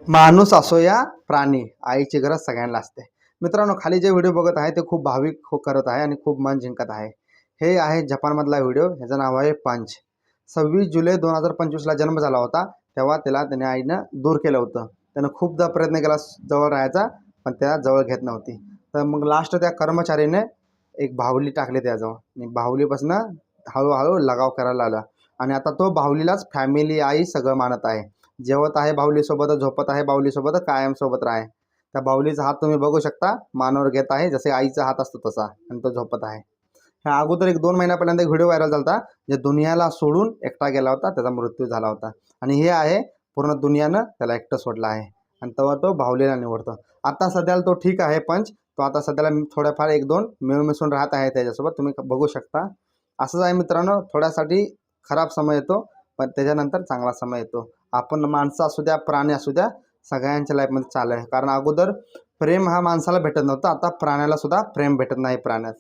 माणूस असो या प्राणी, आईची गरज सगळ्यांना असते. मित्रांनो, खाली जे व्हिडिओ बघत आहे ते खूप भाविक करत आहे आणि खूप मन जिंकत आहे. हे आहे जपानमधला व्हिडिओ. ह्याचं नाव आहे पंच. 26 जुलै 2025ला जन्म झाला होता. तेव्हा त्याला त्याने आईनं दूर केलं होतं. त्यानं खूपदा प्रयत्न केला जवळ राहायचा, पण त्या जवळ घेत नव्हती. तर मग लास्ट त्या कर्मचारीने एक बाहुली टाकली त्याजवळ आणि बाहुलीपासून हळूहळू लगाव करायला लागला. आणि आता तो बाहुलीलाच फॅमिली, आई सगळं मानत आहे. जेवत आहे बाहुलीसोबत, झोपत आहे बाहुलीसोबत, कायम सोबत राहे. त्या बाहुलीचा हात तुम्ही बघू शकता, मानावर घेत आहे जसे आईचा हात असतो तसा, आणि तो झोपत आहे. ह्या अगोदर 1-2 महिन्यापर्यंत एक व्हिडिओ व्हायरल झाला होता, जे दुनियाला सोडून एकटा गेला होता, त्याचा मृत्यू झाला होता. आणि हे आहे पूर्ण दुनियानं त्याला एकटं सोडलं आहे आणि तेव्हा तो बाहुलीला निवडतो. आता सध्याला तो ठीक आहे पंच. तो आता सध्याला थोड्याफार 1-2 मिळून मिसळून राहत आहे त्याच्यासोबत, तुम्ही बघू शकता. असंच आहे मित्रांनो, थोड्यासाठी खराब समय येतो, पण त्याच्यानंतर चांगला समय येतो. आपण माणसं असू द्या, प्राणी असू द्या, सगळ्यांच्या लाईफमध्ये चालू आहे. कारण अगोदर प्रेम हा माणसाला भेटत नव्हता, आता प्राण्याला सुद्धा प्रेम भेटत नाही प्राण्यात.